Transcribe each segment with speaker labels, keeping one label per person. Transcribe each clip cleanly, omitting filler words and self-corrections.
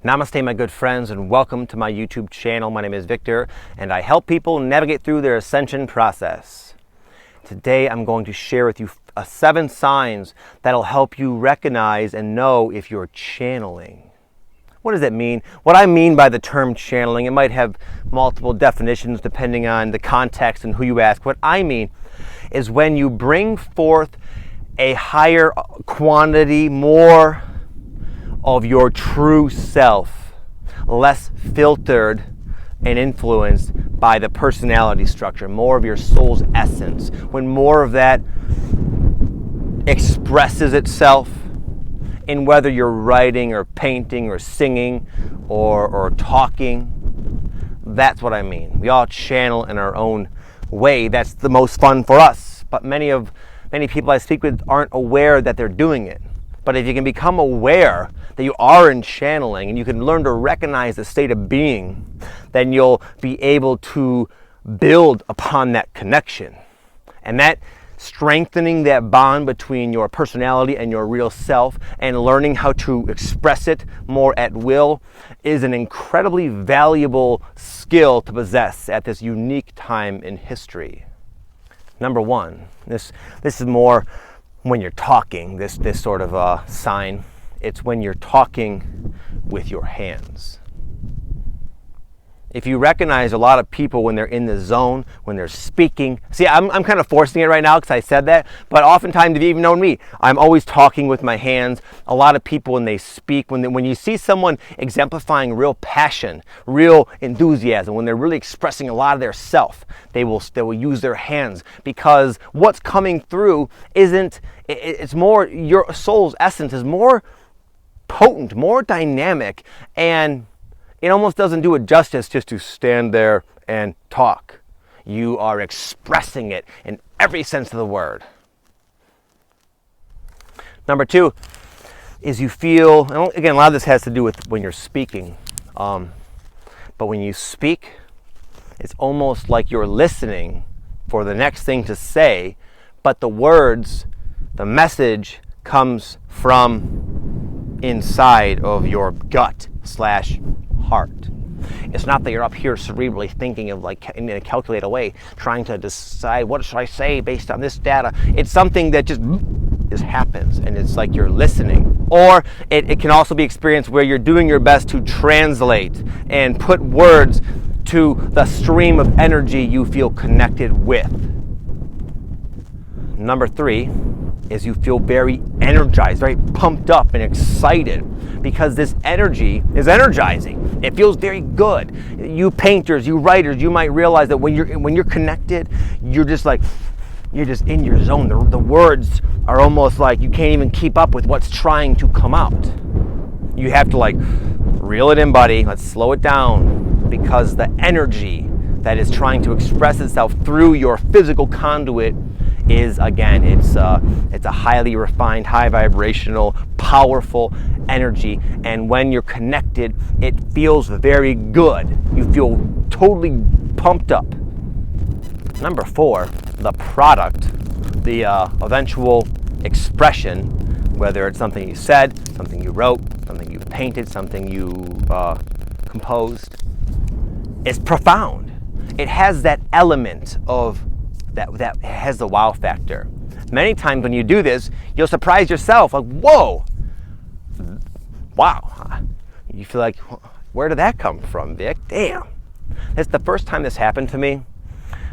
Speaker 1: Namaste, my good friends, and welcome to my YouTube channel. My name is Victor, and I help people navigate through their ascension process. Today, I'm going to share with you 7 signs that'll help you recognize and know if you're channeling. What does that mean? What I mean by the term channeling, it might have multiple definitions depending on the context and who you ask. What I mean is when you bring forth a higher quantity, more of your true self, less filtered and influenced by the personality structure, more of your soul's essence. When more of that expresses itself in whether you're writing or painting or singing or talking, that's what I mean. We all channel in our own way. That's the most fun for us. But many people I speak with aren't aware that they're doing it. But if you can become aware that you are in channeling and you can learn to recognize the state of being, then you'll be able to build upon that connection. And that strengthening that bond between your personality and your real self and learning how to express it more at will is an incredibly valuable skill to possess at this unique time in history. Number 1, this is more when you're talking, this sort of sign. It's when you're talking with your hands. If you recognize a lot of people when they're in the zone, when they're speaking. See, I'm kind of forcing it right now because I said that, but oftentimes, if you've even known me, I'm always talking with my hands. A lot of people when they speak, when you see someone exemplifying real passion, real enthusiasm, when they're really expressing a lot of their self, they will use their hands, because what's coming through it's more, your soul's essence is more potent, more dynamic, and it almost doesn't do it justice just to stand there and talk. You are expressing it in every sense of the word. Number 2 is you feel, and again, a lot of this has to do with when you're speaking, but when you speak, it's almost like you're listening for the next thing to say, but the words, the message comes from inside of your gut / heart. It's not that you're up here cerebrally thinking of in a calculated way, trying to decide what should I say based on this data. It's something that just happens, and it's like you're listening. Or it can also be experienced where you're doing your best to translate and put words to the stream of energy you feel connected with. Number 3 is you feel very energized, very pumped up and excited, because this energy is energizing. It feels very good. You painters, you writers, you might realize that when you're connected, you're just in your zone. The words are almost like you can't even keep up with what's trying to come out. You have to reel it in, buddy. Let's slow it down, because the energy that is trying to express itself through your physical conduit is, again, it's a highly refined, high vibrational, powerful energy, and when you're connected, it feels very good. You feel totally pumped up. Number 4, the product, the eventual expression, whether it's something you said, something you wrote, something you painted, something you composed, is profound. It has that element of that has the wow factor. Many times when you do this, you'll surprise yourself, whoa, wow. You feel like, where did that come from, Vic? Damn. That's the first time this happened to me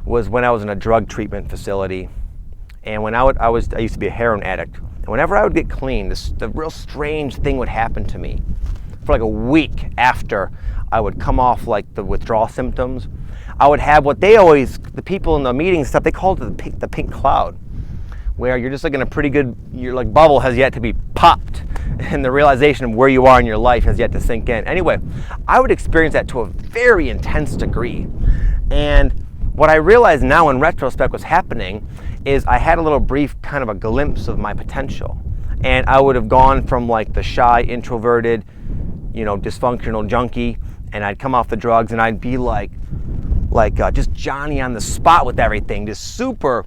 Speaker 1: was when I was in a drug treatment facility, and when I used to be a heroin addict, and whenever I would get clean, the real strange thing would happen to me. For a week after I would come off the withdrawal symptoms, I would have what the people in the meetings stuff, they called it the pink cloud, where you're just in a pretty good, your bubble has yet to be popped, and the realization of where you are in your life has yet to sink in. Anyway, I would experience that to a very intense degree. And what I realize now in retrospect was happening is I had a little brief kind of a glimpse of my potential. And I would have gone from the shy, introverted, dysfunctional junkie, and I'd come off the drugs and I'd be just Johnny on the spot with everything, just super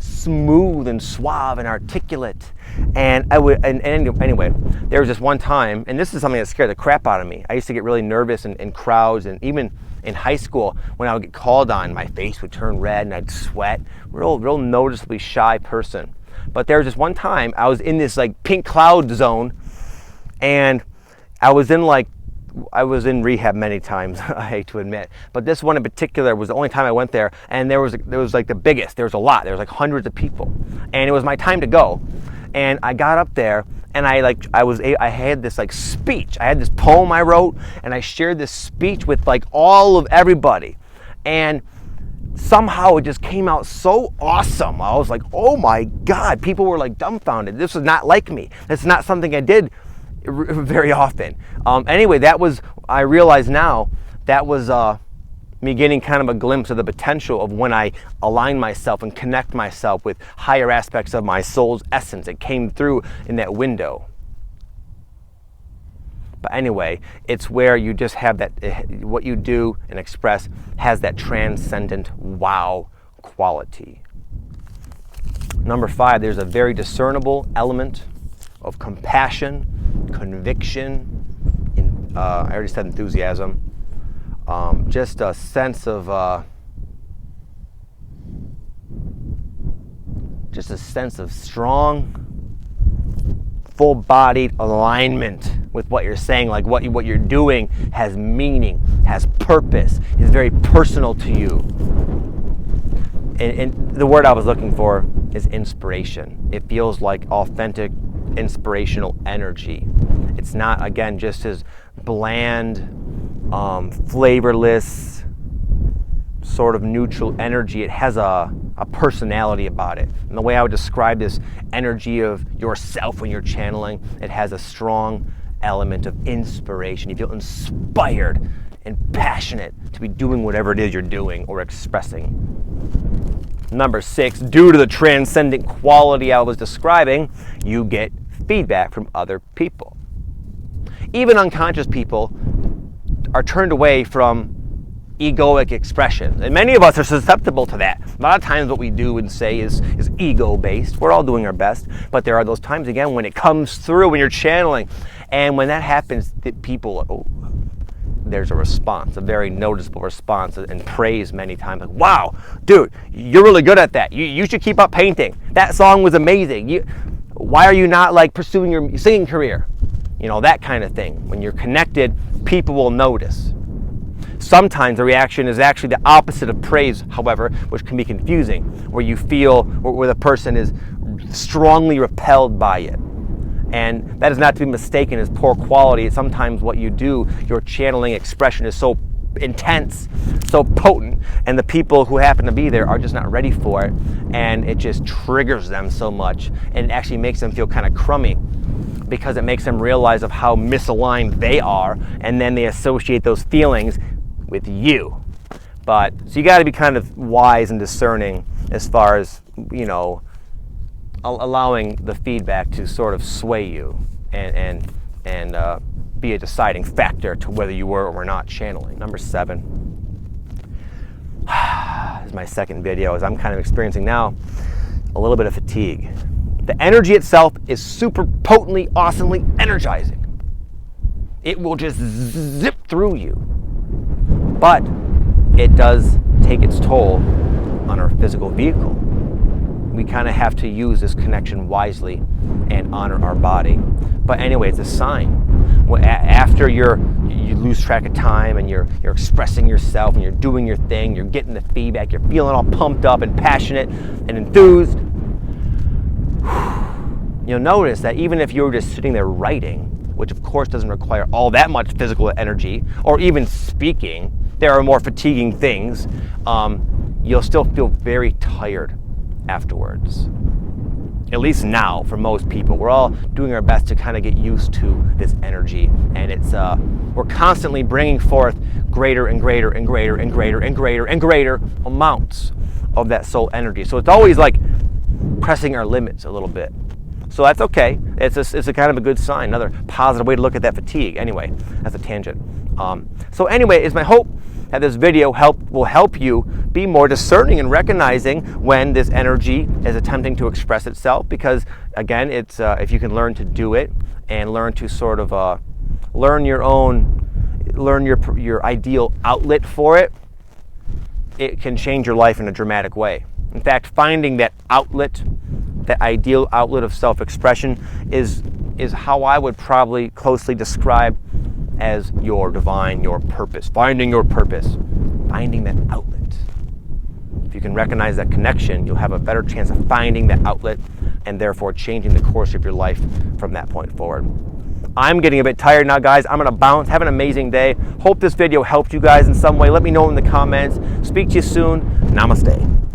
Speaker 1: smooth and suave and articulate. And anyway, there was this one time, and this is something that scared the crap out of me. I used to get really nervous in crowds, and even in high school, when I would get called on, my face would turn red and I'd sweat. Real noticeably shy person. But there was this one time I was in this like pink cloud zone, and I was in rehab many times, I hate to admit, but this one in particular was the only time I went there, and there was like the biggest. There was a lot. There was like hundreds of people, and it was my time to go. And I got up there, and I had this like speech. I had this poem I wrote, and I shared this speech with like all of everybody, and somehow it just came out so awesome. I was like, oh my God! People were like dumbfounded. This was not like me. It's not something I did very often. Anyway, I realize now, that was me getting kind of a glimpse of the potential of when I align myself and connect myself with higher aspects of my soul's essence. It came through in that window. But anyway, it's where you just have that, what you do and express has that transcendent wow quality. Number 5, there's a very discernible element of compassion, conviction, I already said enthusiasm, just a sense of strong, full-bodied alignment with what you're saying, like what you're doing has meaning, has purpose, is very personal to you. And the word I was looking for is inspiration. It feels like authentic, inspirational energy. It's not, again, just as bland, flavorless, sort of neutral energy. It has a personality about it. And the way I would describe this energy of yourself when you're channeling, it has a strong element of inspiration. You feel inspired and passionate to be doing whatever it is you're doing or expressing. Number 6, due to the transcendent quality I was describing, you get feedback from other people. Even unconscious people are turned away from egoic expressions, and many of us are susceptible to that. A lot of times what we do and say is ego-based. We're all doing our best, but there are those times, again, when it comes through, when you're channeling, and when that happens, there's a response, a very noticeable response, and praise many times, like, wow, dude, you're really good at that. You should keep up painting. That song was amazing. Why are you not like pursuing your singing career? You know, that kind of thing. When you're connected, people will notice. Sometimes the reaction is actually the opposite of praise, however, which can be confusing, where you feel, where the person is strongly repelled by it. And that is not to be mistaken as poor quality. Sometimes what you do, your channeling expression is so intense, so potent, and the people who happen to be there are just not ready for it, and it just triggers them so much, and it actually makes them feel kind of crummy, because it makes them realize of how misaligned they are, and then they associate those feelings with you. But so you got to be kind of wise and discerning as far as, you know, allowing the feedback to sort of sway you and be a deciding factor to whether you were or were not channeling. Number 7. This is my second video, as I'm kind of experiencing now a little bit of fatigue. The energy itself is super potently, awesomely energizing. It will just zip through you. But it does take its toll on our physical vehicle. We kind of have to use this connection wisely and honor our body. But anyway, it's a sign. After you lose track of time and you're expressing yourself and you're doing your thing, you're getting the feedback, you're feeling all pumped up and passionate and enthused, you'll notice that even if you're just sitting there writing, which of course doesn't require all that much physical energy, or even speaking, there are more fatiguing things, you'll still feel very tired afterwards. At least now, for most people. We're all doing our best to kind of get used to this energy, and it's we're constantly bringing forth greater and greater and greater and greater and greater and greater amounts of that soul energy. So it's always like pressing our limits a little bit. So that's okay. It's a kind of a good sign, another positive way to look at that fatigue. Anyway, that's a tangent. So anyway, it's my hope that this video will help you be more discerning and recognizing when this energy is attempting to express itself. Because again, it's if you can learn to do it and learn to sort of learn your ideal outlet for it, it can change your life in a dramatic way. In fact, finding that outlet, that ideal outlet of self-expression is how I would probably closely describe as your purpose. Finding your purpose, finding that outlet. If you can recognize that connection, you'll have a better chance of finding that outlet and therefore changing the course of your life from that point forward. I'm getting a bit tired now, guys. I'm gonna bounce. Have an amazing day. Hope this video helped you guys in some way. Let me know in the comments. Speak to you soon. Namaste.